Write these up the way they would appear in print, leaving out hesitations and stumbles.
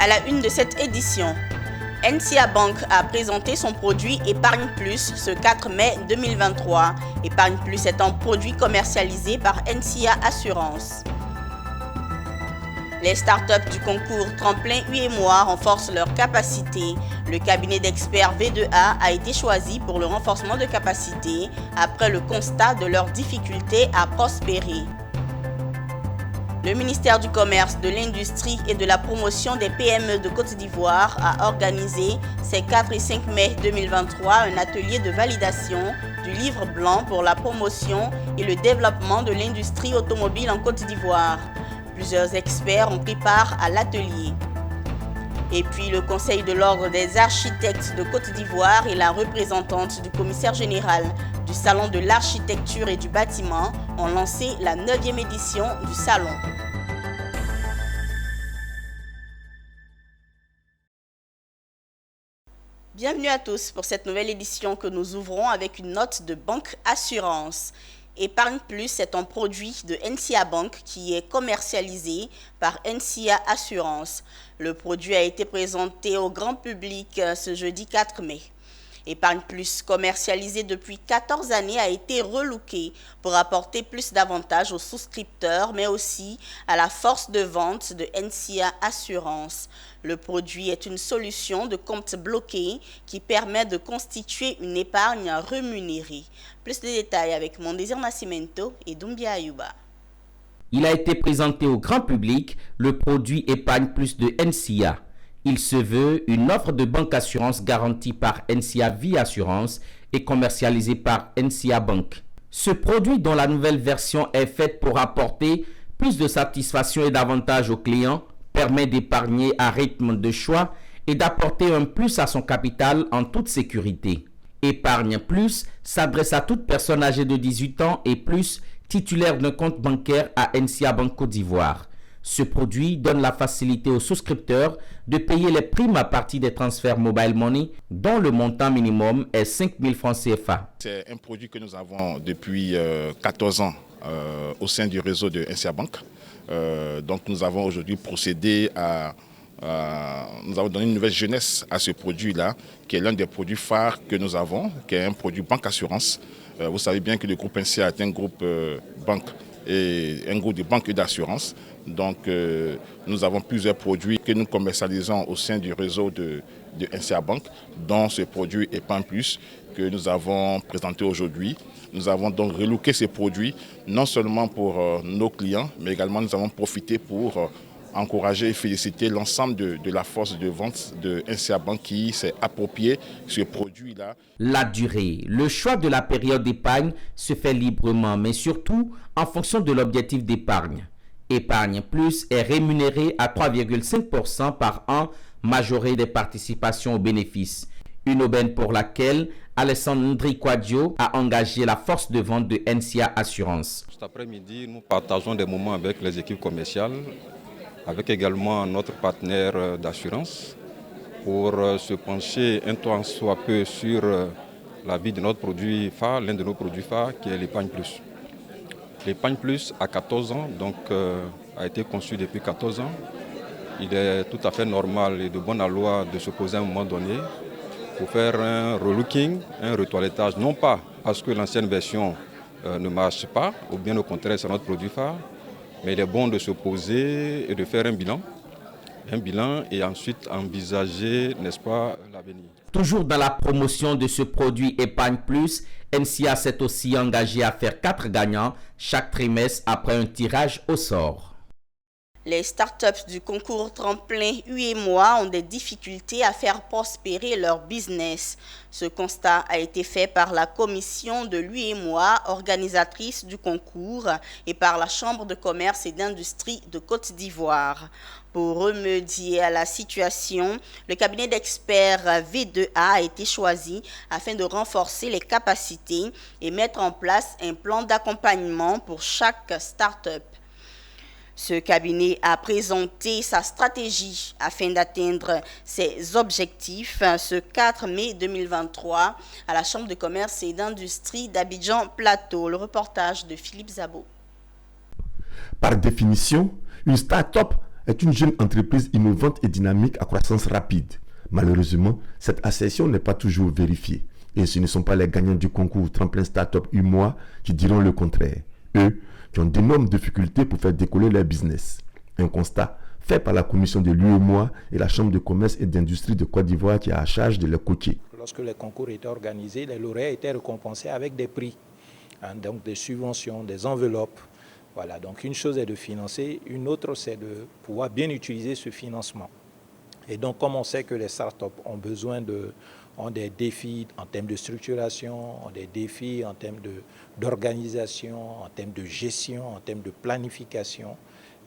À la une de cette édition, NCA Bank a présenté son produit Épargne Plus ce 4 mai 2023. Épargne Plus est un produit commercialisé par NCA Assurance. Les startups du concours Tremplin UEMOA renforcent leurs capacités. Le cabinet d'experts V2A a été choisi pour le renforcement de capacités après le constat de leurs difficultés à prospérer. Le ministère du Commerce, de l'Industrie et de la Promotion des PME de Côte d'Ivoire a organisé ces 4 et 5 mai 2023 un atelier de validation du livre blanc pour la promotion et le développement de l'industrie automobile en Côte d'Ivoire. Plusieurs experts ont pris part à l'atelier. Et puis le Conseil de l'Ordre des architectes de Côte d'Ivoire et la représentante du commissaire général du Salon de l'architecture et du bâtiment ont lancé la 9e édition du Salon. Bienvenue à tous pour cette nouvelle édition que nous ouvrons avec une note de Banque Assurance. Épargne Plus est un produit de NCA Bank qui est commercialisé par NCA Assurance. Le produit a été présenté au grand public ce jeudi 4 mai. Épargne Plus, commercialisé depuis 14 années, a été relooké pour apporter plus d'avantages aux souscripteurs, mais aussi à la force de vente de NCA Assurance. Le produit est une solution de compte bloqué qui permet de constituer une épargne rémunérée. Plus de détails avec Mondésir Nascimento et Doumbia Ayuba. Il a été présenté au grand public le produit Épargne Plus de NCA. Il se veut une offre de banque assurance garantie par NCA Vie Assurance et commercialisée par NCA Bank. Ce produit, dont la nouvelle version est faite pour apporter plus de satisfaction et d'avantages aux clients, permet d'épargner à rythme de choix et d'apporter un plus à son capital en toute sécurité. Épargne Plus s'adresse à toute personne âgée de 18 ans et plus titulaire d'un compte bancaire à NCA Bank Côte d'Ivoire. Ce produit donne la facilité aux souscripteurs de payer les primes à partir des transferts mobile money dont le montant minimum est 5 000 francs CFA. C'est un produit que nous avons depuis 14 ans au sein du réseau de NCA Bank. Donc nous avons aujourd'hui procédé nous avons donné une nouvelle jeunesse à ce produit-là, qui est l'un des produits phares que nous avons, qui est un produit banque assurance. Vous savez bien que le groupe NCA est un groupe banque et un groupe de banque et d'assurance. Donc nous avons plusieurs produits que nous commercialisons au sein du réseau de NCA Bank, dont ce produit Épargne Plus que nous avons présenté aujourd'hui. Nous avons donc relooké ces produits, non seulement pour nos clients, mais également nous avons profité pour encourager et féliciter l'ensemble de la force de vente de NCA Bank qui s'est approprié ce produit-là. La durée, le choix de la période d'épargne se fait librement, mais surtout en fonction de l'objectif d'épargne. Épargne Plus est rémunéré à 3,5% par an, majoré des participations aux bénéfices. Une aubaine pour laquelle Alessandro Quadio a engagé la force de vente de NCA Assurance. Cet après-midi, nous partageons des moments avec les équipes commerciales, avec également notre partenaire d'assurance, pour se pencher un tant soit peu sur la vie de notre produit phare, l'un de nos produits phares, qui est l'Épargne Plus. L'Épargne Plus a 14 ans, donc a été conçu depuis 14 ans. Il est tout à fait normal et de bonne loi de se poser à un moment donné pour faire un relooking, un retoilettage, non pas parce que l'ancienne version ne marche pas, ou bien au contraire c'est notre produit phare, mais il est bon de se poser et de faire un bilan et ensuite envisager, n'est-ce pas, l'avenir. Toujours dans la promotion de ce produit Épargne Plus, NCA s'est aussi engagé à faire 4 gagnants chaque trimestre après un tirage au sort. Les startups du concours Tremplin UEMOA ont des difficultés à faire prospérer leur business. Ce constat a été fait par la commission de l'UEMOA, organisatrice du concours, et par la Chambre de commerce et d'industrie de Côte d'Ivoire. Pour remédier à la situation, le cabinet d'experts V2A a été choisi afin de renforcer les capacités et mettre en place un plan d'accompagnement pour chaque start-up. Ce cabinet a présenté sa stratégie afin d'atteindre ses objectifs ce 4 mai 2023 à la Chambre de commerce et d'industrie d'Abidjan Plateau. Le reportage de Philippe Zabo. Par définition, une start-up est une jeune entreprise innovante et dynamique à croissance rapide. Malheureusement, cette assertion n'est pas toujours vérifiée. Et ce ne sont pas les gagnants du concours Tremplin Startup UMOA qui diront le contraire. Eux, qui ont d'énormes difficultés pour faire décoller leur business. Un constat fait par la commission de l'UEMOA et la Chambre de commerce et d'industrie de Côte d'Ivoire qui a à charge de les coacher. Lorsque les concours étaient organisés, les lauréats étaient récompensés avec des prix, donc des subventions, des enveloppes. Voilà, donc une chose est de financer, une autre c'est de pouvoir bien utiliser ce financement. Et donc comme on sait que les startups ont des défis en termes de structuration, ont des défis en termes d'organisation, en termes de gestion, en termes de planification.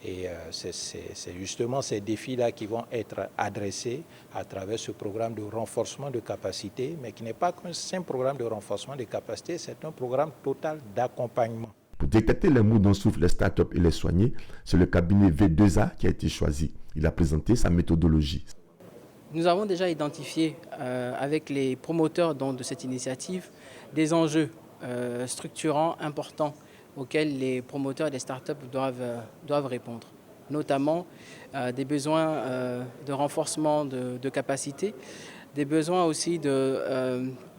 Et c'est justement ces défis-là qui vont être adressés à travers ce programme de renforcement de capacité, mais qui n'est pas qu'un simple programme de renforcement de capacité, c'est un programme total d'accompagnement. Pour détecter les maux dont souffrent les startups et les soigner, c'est le cabinet V2A qui a été choisi. Il a présenté sa méthodologie. Nous avons déjà identifié avec les promoteurs de cette initiative des enjeux structurants importants auxquels les promoteurs des startups doivent répondre, notamment des besoins de renforcement de capacité, des besoins aussi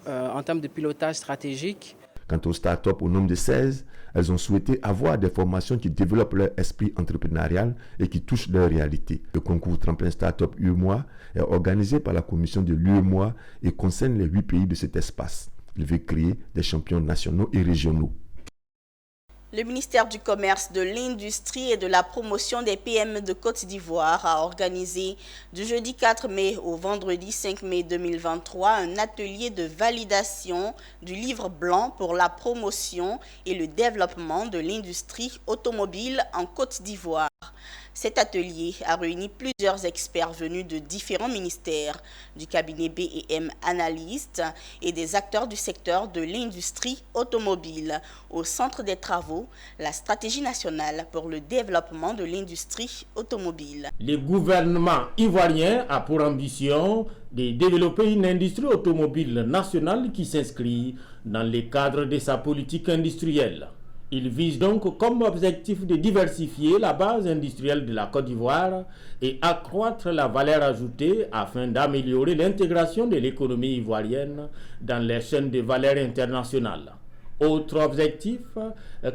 en termes de pilotage stratégique. Quant aux startups au nombre de 16, elles ont souhaité avoir des formations qui développent leur esprit entrepreneurial et qui touchent leur réalité. Le concours Tremplin Startup UEMOA est organisé par la commission de l'UEMOA et concerne les 8 pays de cet espace. Il veut créer des champions nationaux et régionaux. Le ministère du Commerce, de l'Industrie et de la Promotion des PME de Côte d'Ivoire a organisé du jeudi 4 mai au vendredi 5 mai 2023 un atelier de validation du livre blanc pour la promotion et le développement de l'industrie automobile en Côte d'Ivoire. Cet atelier a réuni plusieurs experts venus de différents ministères, du cabinet B&M Analystes et des acteurs du secteur de l'industrie automobile. Au centre des travaux, la stratégie nationale pour le développement de l'industrie automobile. Le gouvernement ivoirien a pour ambition de développer une industrie automobile nationale qui s'inscrit dans le cadre de sa politique industrielle. Il vise donc comme objectif de diversifier la base industrielle de la Côte d'Ivoire et accroître la valeur ajoutée afin d'améliorer l'intégration de l'économie ivoirienne dans les chaînes de valeur internationales. Autre objectif,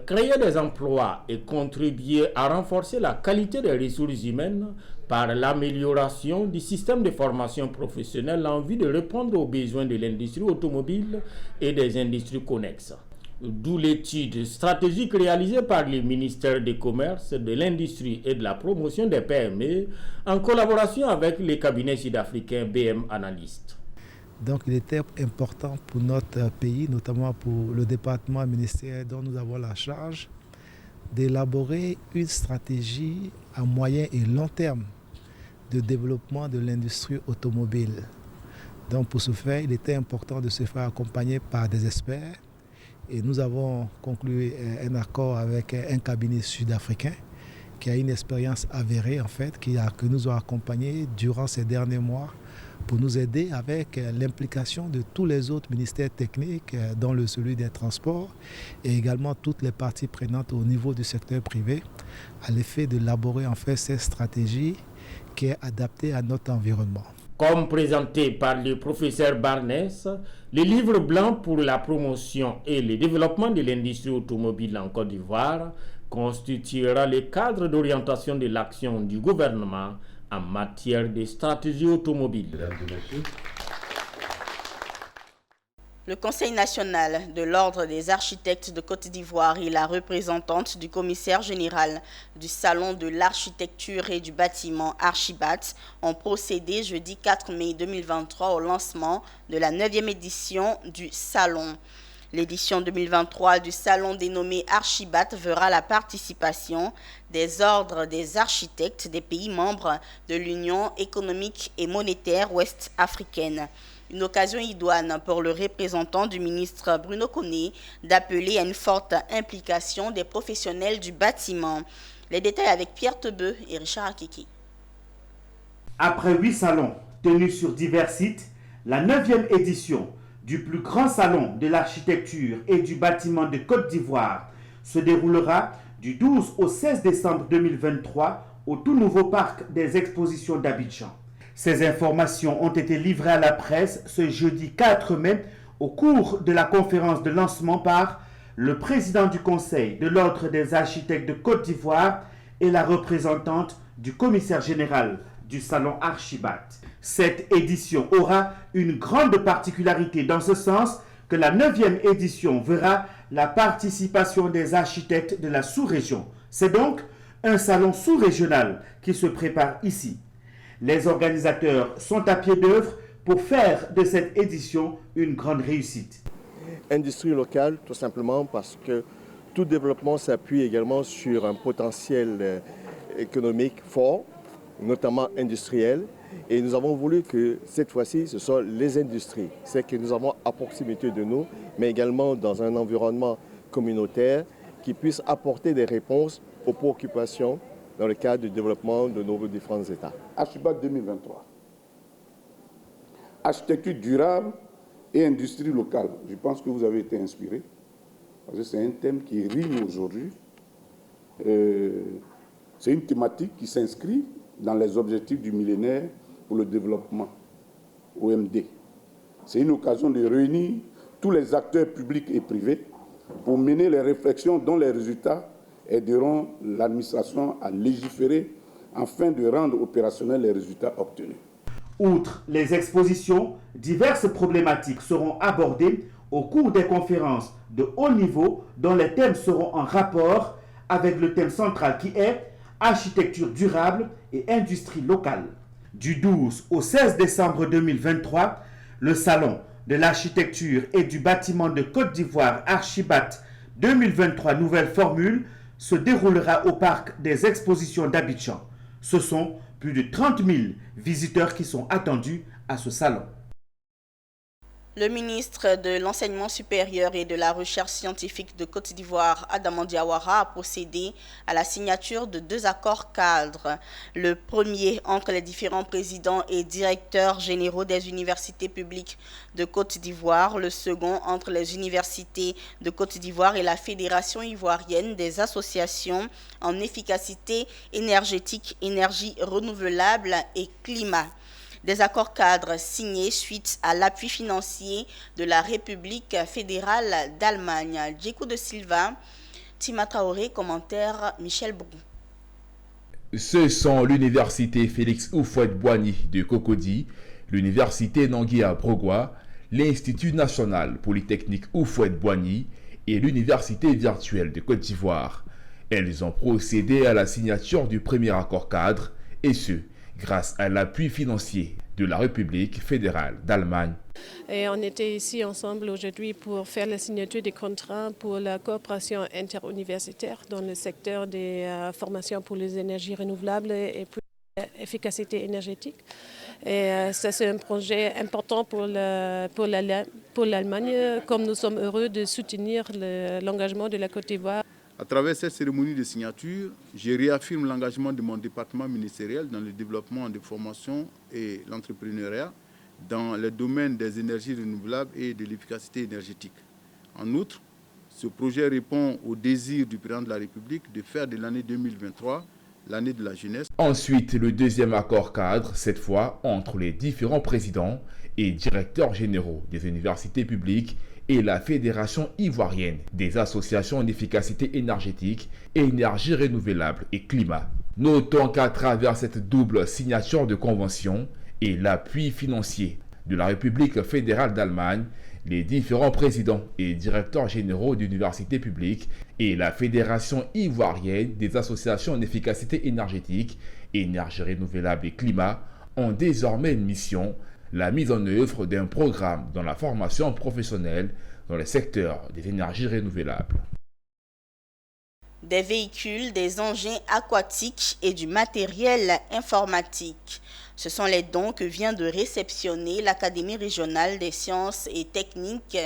créer des emplois et contribuer à renforcer la qualité des ressources humaines par l'amélioration du système de formation professionnelle en vue de répondre aux besoins de l'industrie automobile et des industries connexes. D'où l'étude stratégique réalisée par le ministère du Commerce, de l'Industrie et de la Promotion des PME en collaboration avec les cabinets sud-africains BM Analystes. Donc il était important pour notre pays, notamment pour le département ministériel dont nous avons la charge, d'élaborer une stratégie à moyen et long terme de développement de l'industrie automobile. Donc pour ce faire, il était important de se faire accompagner par des experts. Et nous avons conclu un accord avec un cabinet sud-africain qui a une expérience avérée en fait, qui nous a accompagnés durant ces derniers mois pour nous aider avec l'implication de tous les autres ministères techniques, dont celui des transports et également toutes les parties prenantes au niveau du secteur privé, à l'effet d'élaborer en fait cette stratégie qui est adaptée à notre environnement. Comme présenté par le professeur Barnès, le livre blanc pour la promotion et le développement de l'industrie automobile en Côte d'Ivoire constituera le cadre d'orientation de l'action du gouvernement en matière de stratégie automobile. Le Conseil national de l'Ordre des architectes de Côte d'Ivoire et la représentante du commissaire général du Salon de l'architecture et du bâtiment Archibat ont procédé jeudi 4 mai 2023 au lancement de la 9e édition du Salon. L'édition 2023 du Salon dénommé Archibat verra la participation des ordres des architectes des pays membres de l'Union économique et monétaire ouest-africaine. Une occasion idoine pour le représentant du ministre Bruno Koné d'appeler à une forte implication des professionnels du bâtiment. Les détails avec Pierre Tebeu et Richard Akiki. Après 8 salons tenus sur divers sites, la 9e édition du plus grand salon de l'architecture et du bâtiment de Côte d'Ivoire se déroulera du 12 au 16 décembre 2023 au tout nouveau parc des expositions d'Abidjan. Ces informations ont été livrées à la presse ce jeudi 4 mai au cours de la conférence de lancement par le président du Conseil de l'Ordre des architectes de Côte d'Ivoire et la représentante du commissaire général du salon Archibat. Cette édition aura une grande particularité dans ce sens que la 9e édition verra la participation des architectes de la sous-région. C'est donc un salon sous-régional qui se prépare ici. Les organisateurs sont à pied d'œuvre pour faire de cette édition une grande réussite. Industrie locale, tout simplement parce que tout développement s'appuie également sur un potentiel économique fort, notamment industriel. Et nous avons voulu que cette fois-ci, ce soit les industries, c'est que nous avons à proximité de nous, mais également dans un environnement communautaire qui puisse apporter des réponses aux préoccupations dans le cadre du développement de nos différents États. Archibat 2023. Architecture durable et industrie locale. Je pense que vous avez été inspiré, parce que c'est un thème qui rime aujourd'hui. C'est une thématique qui s'inscrit dans les objectifs du millénaire pour le développement, OMD. C'est une occasion de réunir tous les acteurs publics et privés pour mener les réflexions dont les résultats aideront l'administration à légiférer afin de rendre opérationnels les résultats obtenus. Outre les expositions, diverses problématiques seront abordées au cours des conférences de haut niveau dont les thèmes seront en rapport avec le thème central qui est architecture durable et industrie locale. Du 12 au 16 décembre 2023, le Salon de l'architecture et du bâtiment de Côte d'Ivoire Archibat 2023 nouvelle formule se déroulera au parc des expositions d'Abidjan. Ce sont plus de 30 000 visiteurs qui sont attendus à ce salon. Le ministre de l'Enseignement supérieur et de la Recherche scientifique de Côte d'Ivoire, Adama Diawara, a procédé à la signature de 2 accords cadres. Le premier entre les différents présidents et directeurs généraux des universités publiques de Côte d'Ivoire, le second entre les universités de Côte d'Ivoire et la Fédération ivoirienne des associations en efficacité énergétique, énergie renouvelable et climat. Des accords cadres signés suite à l'appui financier de la République fédérale d'Allemagne. Djekou de Silva, Tima Traoré, commentaire Michel Brou. Ce sont l'université Félix Houphouët-Boigny de Cocody, l'université Nangui à Brogua, l'Institut national polytechnique Houphouët-Boigny et l'université virtuelle de Côte d'Ivoire. Elles ont procédé à la signature du premier accord cadre, et ce, grâce à l'appui financier de la République fédérale d'Allemagne. Et on était ici ensemble aujourd'hui pour faire la signature des contrats pour la coopération interuniversitaire dans le secteur des formations pour les énergies renouvelables et pour l'efficacité énergétique. Et ça, c'est un projet important pour l'Allemagne, comme nous sommes heureux de soutenir l'engagement de la Côte d'Ivoire. À travers cette cérémonie de signature, je réaffirme l'engagement de mon département ministériel dans le développement des formations et l'entrepreneuriat dans le domaine des énergies renouvelables et de l'efficacité énergétique. En outre, ce projet répond au désir du président de la République de faire de l'année 2023 l'année de la jeunesse. Ensuite, le deuxième accord cadre, cette fois entre les différents présidents et directeurs généraux des universités publiques et la Fédération ivoirienne des associations en efficacité énergétique, énergie renouvelable et climat. Notons qu'à travers cette double signature de convention et l'appui financier de la République fédérale d'Allemagne, les différents présidents et directeurs généraux d'universités publiques et la Fédération ivoirienne des associations en efficacité énergétique, énergie renouvelable et climat ont désormais une mission: la mise en œuvre d'un programme dans la formation professionnelle dans le secteur des énergies renouvelables. Des véhicules, des engins aquatiques et du matériel informatique. Ce sont les dons que vient de réceptionner l'Académie régionale des sciences et techniques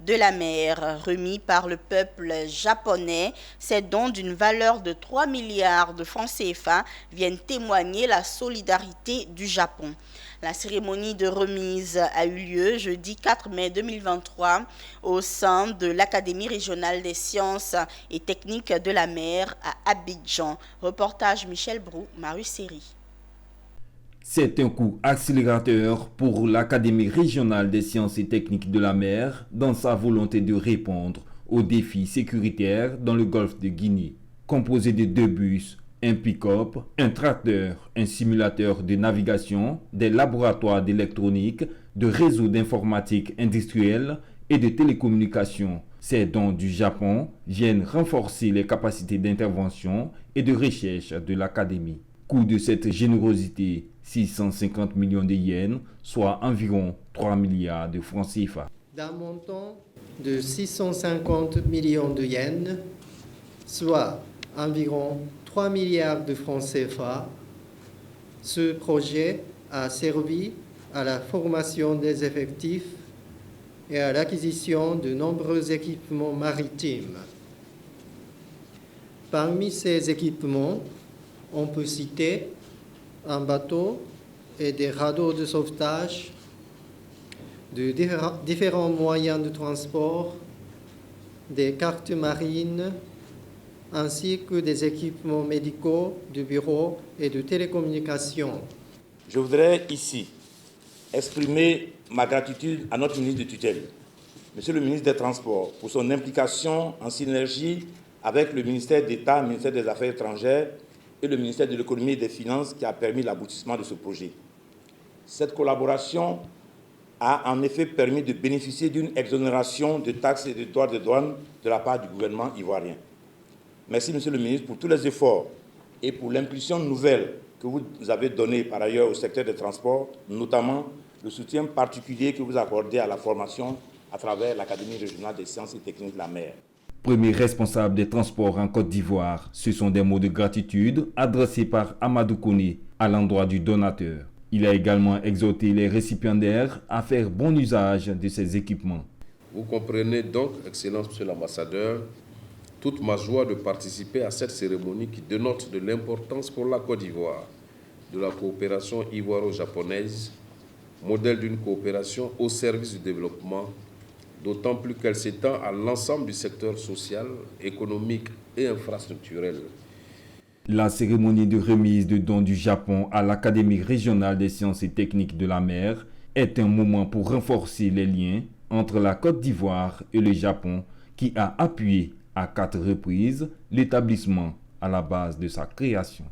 de la mer, remis par le peuple japonais. Ces dons d'une valeur de 3 milliards de francs CFA viennent témoigner la solidarité du Japon. La cérémonie de remise a eu lieu jeudi 4 mai 2023 au sein de l'Académie régionale des sciences et techniques de la mer à Abidjan. Reportage Michel Brou, Marius Seri. C'est un coup accélérateur pour l'Académie régionale des sciences et techniques de la mer dans sa volonté de répondre aux défis sécuritaires dans le golfe de Guinée. Composé de 2 bus, un pick-up, un tracteur, un simulateur de navigation, des laboratoires d'électronique, de réseaux d'informatique industrielle et de télécommunications. Ces dons du Japon viennent renforcer les capacités d'intervention et de recherche de l'Académie. Coût de cette générosité, 650 millions de yens, soit environ 3 milliards de francs CFA. D'un montant de 650 millions de yens, soit environ 3 milliards de francs CFA, ce projet a servi à la formation des effectifs et à l'acquisition de nombreux équipements maritimes. Parmi ces équipements, on peut citer un bateau et des radeaux de sauvetage, de différents moyens de transport, des cartes marines, ainsi que des équipements médicaux, de bureaux et de télécommunications. Je voudrais ici exprimer ma gratitude à notre ministre de tutelle, Monsieur le ministre des Transports, pour son implication en synergie avec le ministère d'État, le ministère des Affaires étrangères et le ministère de l'Économie et des Finances qui a permis l'aboutissement de ce projet. Cette collaboration a en effet permis de bénéficier d'une exonération de taxes et de droits de douane de la part du gouvernement ivoirien. Merci, Monsieur le ministre, pour tous les efforts et pour l'impulsion nouvelle que vous avez donnée par ailleurs au secteur des transports, notamment le soutien particulier que vous accordez à la formation à travers l'Académie régionale des sciences et techniques de la mer. Premier responsable des transports en Côte d'Ivoire, ce sont des mots de gratitude adressés par Amadou Kone à l'endroit du donateur. Il a également exhorté les récipiendaires à faire bon usage de ces équipements. Vous comprenez donc, Excellence Monsieur l'Ambassadeur, toute ma joie de participer à cette cérémonie qui dénote de l'importance pour la Côte d'Ivoire de la coopération ivoiro-japonaise, modèle d'une coopération au service du développement, d'autant plus qu'elle s'étend à l'ensemble du secteur social, économique et infrastructurel. La cérémonie de remise de dons du Japon à l'Académie régionale des sciences et techniques de la mer est un moment pour renforcer les liens entre la Côte d'Ivoire et le Japon qui a appuyé à 4 reprises l'établissement à la base de sa création.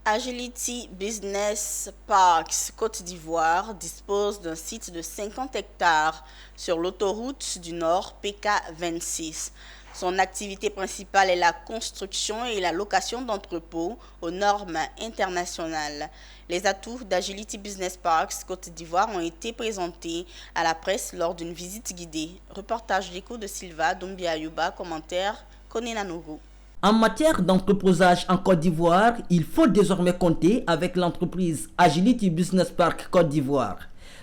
Agility Business Parks Côte d'Ivoire dispose d'un site de 50 hectares sur l'autoroute du Nord PK26. Son activité principale est la construction et la location d'entrepôts aux normes internationales. Les atouts d'Agility Business Parks Côte d'Ivoire ont été présentés à la presse lors d'une visite guidée. Reportage d'écho de Silva Doumbia-Yuba, commentaire Konena Nourou. En matière d'entreposage en Côte d'Ivoire, il faut désormais compter avec l'entreprise Agility Business Park Côte d'Ivoire.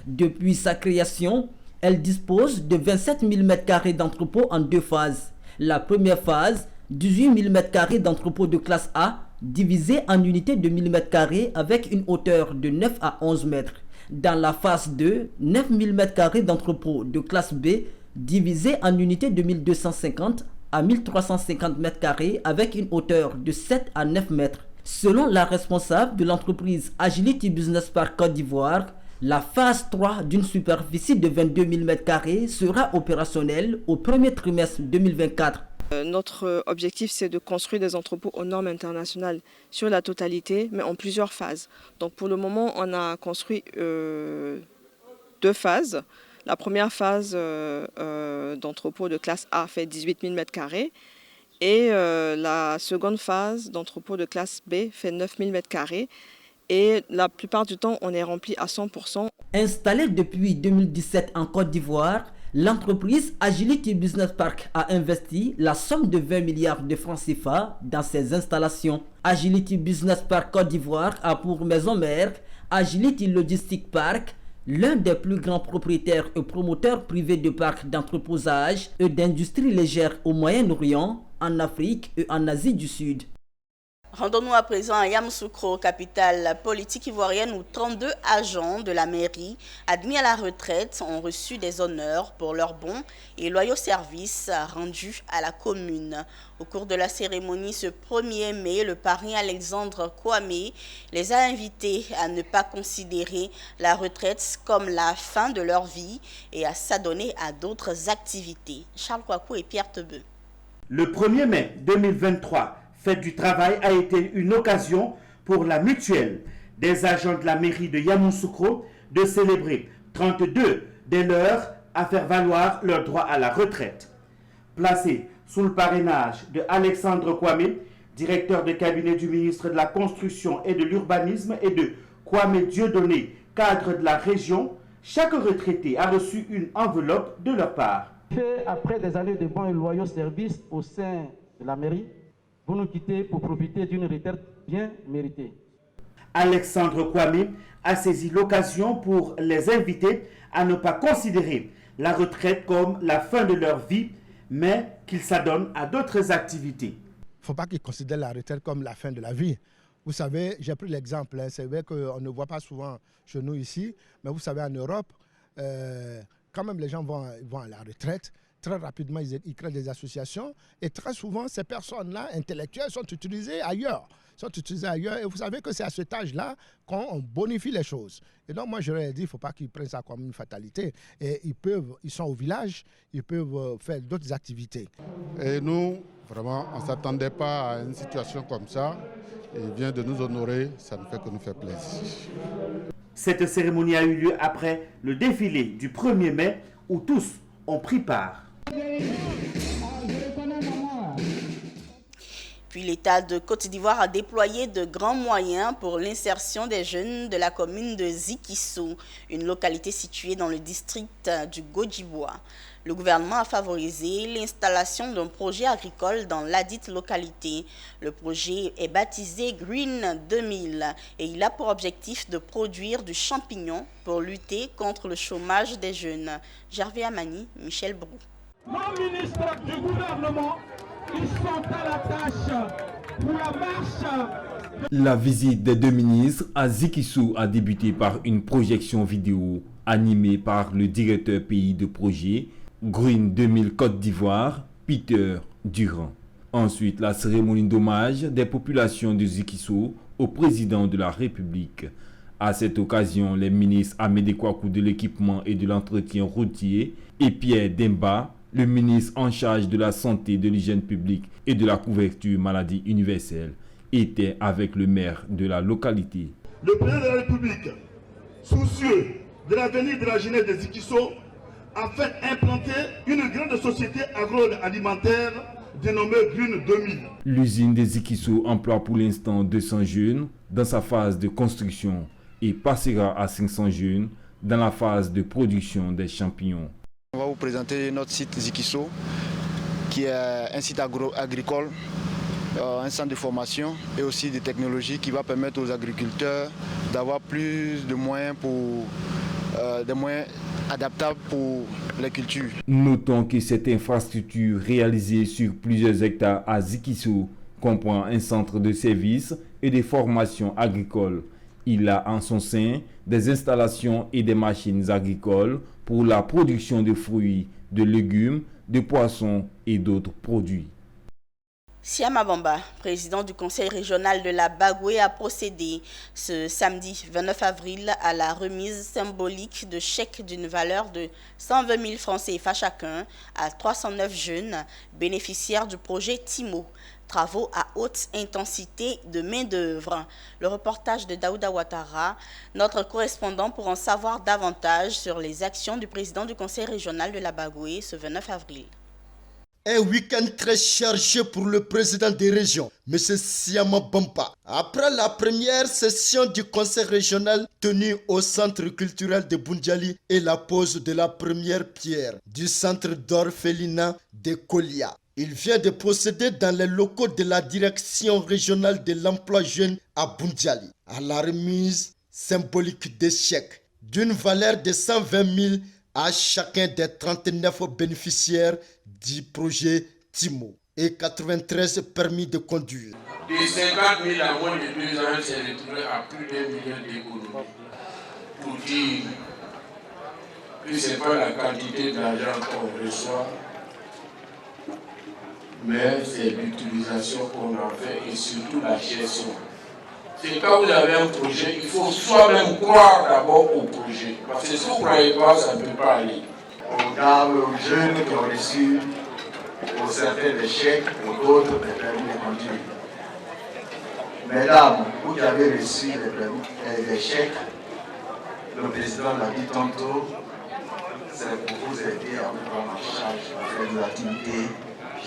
Depuis sa création, elle dispose de 27 000 m² d'entrepôts en 2 phases. La première phase, 18 000 m² d'entrepôts de classe A, divisés en unités de mm² avec une hauteur de 9 à 11 mètres. Dans la phase 2, 9 000 m² d'entrepôts de classe B, divisés en unités de 1250 à 1350 m² avec une hauteur de 7 à 9 mètres. Selon la responsable de l'entreprise Agility Business Park Côte d'Ivoire, la phase 3 d'une superficie de 22 000 m² sera opérationnelle au premier trimestre 2024. Notre objectif, c'est de construire des entrepôts aux normes internationales sur la totalité, mais en plusieurs phases. Donc pour le moment, on a construit 2 phases. La première phase d'entrepôt de classe A fait 18 000 m² et la seconde phase d'entrepôt de classe B fait 9 000 m². Et la plupart du temps, on est rempli à 100%. Installée depuis 2017 en Côte d'Ivoire, l'entreprise Agility Business Park a investi la somme de 20 milliards de francs CFA dans ses installations. Agility Business Park Côte d'Ivoire a pour maison mère Agility Logistic Park, l'un des plus grands propriétaires et promoteurs privés de parcs d'entreposage et d'industrie légère au Moyen-Orient, en Afrique et en Asie du Sud. Rendons-nous à présent à Yamoussoukro, capitale politique ivoirienne, où 32 agents de la mairie admis à la retraite ont reçu des honneurs pour leurs bons et loyaux services rendus à la commune. Au cours de la cérémonie ce 1er mai, le parrain Alexandre Kwame les a invités à ne pas considérer la retraite comme la fin de leur vie et à s'adonner à d'autres activités. Charles Kouakou et Pierre Tebeu. Le 1er mai 2023, Fête du travail a été une occasion pour la mutuelle des agents de la mairie de Yamoussoukro de célébrer 32 des leurs à faire valoir leur droit à la retraite. Placé sous le parrainage de Alexandre Kwame, directeur de cabinet du ministre de la Construction et de l'Urbanisme, et de Kwame Dieudonné, cadre de la région, chaque retraité a reçu une enveloppe de leur part. Après des années de bons et loyaux services au sein de la mairie, vous nous quittez pour profiter d'une retraite bien méritée. Alexandre Kwame a saisi l'occasion pour les inviter à ne pas considérer la retraite comme la fin de leur vie, mais qu'ils s'adonnent à d'autres activités. Il ne faut pas qu'ils considèrent la retraite comme la fin de la vie. Vous savez, j'ai pris l'exemple, c'est vrai qu'on ne voit pas souvent chez nous ici, mais vous savez, en Europe, quand même les gens vont à la retraite. Très rapidement, ils créent des associations et très souvent, ces personnes-là, intellectuelles, sont utilisées ailleurs. Et vous savez que c'est à cet âge-là qu'on bonifie les choses. Et donc, moi, je leur ai dit, il ne faut pas qu'ils prennent ça comme une fatalité. Et ils sont au village, ils peuvent faire d'autres activités. Et nous, vraiment, on ne s'attendait pas à une situation comme ça. Il vient de nous honorer, ça ne fait que nous faire plaisir. Cette cérémonie a eu lieu après le défilé du 1er mai où tous ont pris part. Puis l'État de Côte d'Ivoire a déployé de grands moyens pour l'insertion des jeunes de la commune de Zikisso, une localité située dans le district du Godjibois. Le gouvernement a favorisé l'installation d'un projet agricole dans ladite localité. Le projet est baptisé Green 2000 et il a pour objectif de produire du champignon pour lutter contre le chômage des jeunes. Gervais Amani, Michel Brou. Nos ministres du gouvernement, ils sont à la tâche pour la marche. La visite des deux ministres à Zikisso a débuté par une projection vidéo animée par le directeur pays de projet Green 2000 Côte d'Ivoire, Peter Durand. Ensuite, la cérémonie d'hommage des populations de Zikisso au président de la République. À cette occasion, les ministres Amédée Kouakou de l'équipement et de l'entretien routier et Pierre Demba, le ministre en charge de la santé, de l'hygiène publique et de la couverture maladie universelle, étaient avec le maire de la localité. Le président de la République, soucieux de l'avenir de la jeunesse de Zikisso, a fait implanter une grande société agroalimentaire dénommée Green 2000. L'usine de Zikisso emploie pour l'instant 200 jeunes dans sa phase de construction et passera à 500 jeunes dans la phase de production des champignons. On va vous présenter notre site Zikisso, qui est un site agricole, un centre de formation et aussi de technologie qui va permettre aux agriculteurs d'avoir plus de moyens des moyens adaptables pour les cultures. Notons que cette infrastructure réalisée sur plusieurs hectares à Zikisso comprend un centre de services et de formation agricole. Il a en son sein des installations et des machines agricoles pour la production de fruits, de légumes, de poissons et d'autres produits. Siama Bamba, président du conseil régional de la Bagoué, a procédé ce samedi 29 avril à la remise symbolique de chèques d'une valeur de 120 000 francs CFA chacun à 309 jeunes bénéficiaires du projet TIMO, travaux à haute intensité de main-d'œuvre. Le reportage de Daouda Ouattara, notre correspondant, pour en savoir davantage sur les actions du président du conseil régional de la Bagoué ce 29 avril. Un week-end très chargé pour le président des régions, M. Siama Bamba. Après la première session du conseil régional tenue au centre culturel de Boundjali et la pose de la première pierre du centre d'orphelinat de Kolia, il vient de procéder dans les locaux de la direction régionale de l'emploi jeune à Boundjali à la remise symbolique des chèques d'une valeur de 120 000 à chacun des 39 bénéficiaires du projet TIMO et 93 permis de conduire. De 50 000 à moins de 2 ans, c'est retrouvé à plus d'1 million d'économies. Pour dire que ce n'est pas la quantité d'argent qu'on reçoit, mais c'est l'utilisation qu'on en fait et surtout la gestion. C'est quand vous avez un projet, il faut soi-même croire d'abord au projet. Parce que si vous ne croyez pas, ça ne peut pas aller. On parle aux jeunes qui ont reçu pour certains des chèques, pour d'autres des permis de conduire. Mesdames, vous qui avez reçu des chèques, le président l'a dit tantôt, c'est pour vous aider à vous prendre en charge, à faire des activités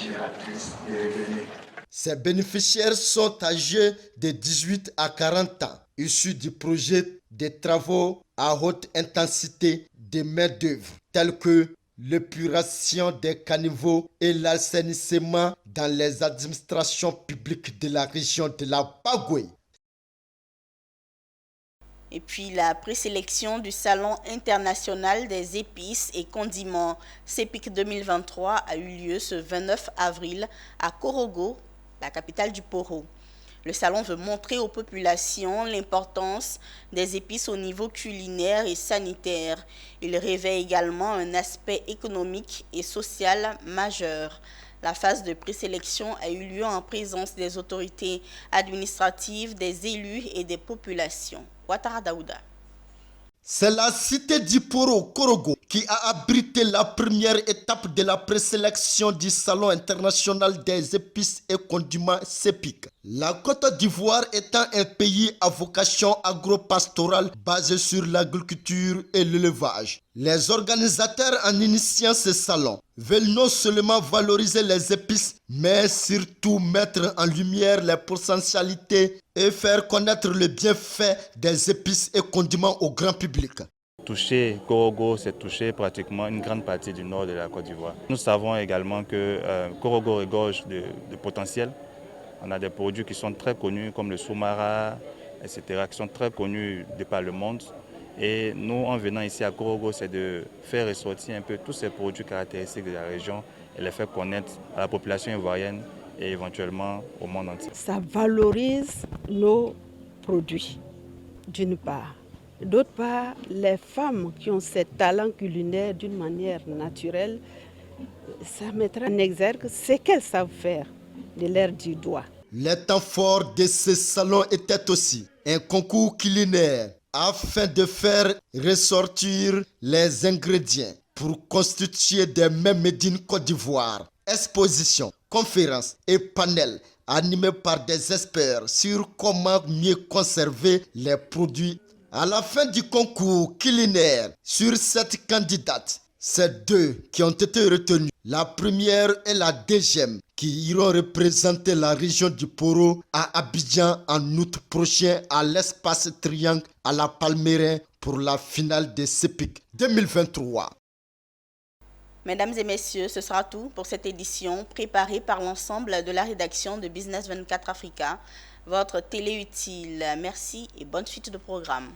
génératrices de revenus. Ces bénéficiaires sont âgés de 18 à 40 ans, issus du projet des travaux à haute intensité de main-d'œuvre, tels que l'épuration des caniveaux et l'assainissement dans les administrations publiques de la région de la Bagoué. Et puis la présélection du Salon international des épices et condiments CEPIC 2023 a eu lieu ce 29 avril à Korogo, la capitale du Poro. Le salon veut montrer aux populations l'importance des épices au niveau culinaire et sanitaire. Il revêt également un aspect économique et social majeur. La phase de présélection a eu lieu en présence des autorités administratives, des élus et des populations. Ouattara Daouda. C'est la cité du Poro, Korogo, qui a abrité la première étape de la présélection du Salon international des épices et condiments CEPIC. La Côte d'Ivoire étant un pays à vocation agro-pastorale basé sur l'agriculture et l'élevage. Les organisateurs, en initiant ce salon, veulent non seulement valoriser les épices, mais surtout mettre en lumière les potentialités et faire connaître le bienfait des épices et condiments au grand public. Toucher Korogo, c'est toucher pratiquement une grande partie du nord de la Côte d'Ivoire. Nous savons également que Korogo regorge de potentiel. On a des produits qui sont très connus comme le soumara, etc., qui sont très connus de par le monde. Et nous, en venant ici à Korogo, c'est de faire ressortir un peu tous ces produits caractéristiques de la région et les faire connaître à la population ivoirienne et éventuellement au monde entier. Ça valorise nos produits, d'une part. D'autre part, les femmes qui ont ces talents culinaires d'une manière naturelle, ça mettra en exergue ce qu'elles savent faire de l'air du doigt. Le temps fort de ce salon était aussi un concours culinaire afin de faire ressortir les ingrédients pour constituer des mets made in Côte d'Ivoire. Expositions, conférences et panels animés par des experts sur comment mieux conserver les produits. À la fin du concours culinaire, sur 7 candidates, c'est 2 qui ont été retenues. La première et la deuxième qui iront représenter la région du Poro à Abidjan en août prochain à l'espace Triangle à la Palmeraie pour la finale des CEPIC 2023. Mesdames et messieurs, ce sera tout pour cette édition préparée par l'ensemble de la rédaction de Business 24 Africa, votre télé utile. Merci et bonne suite de programme.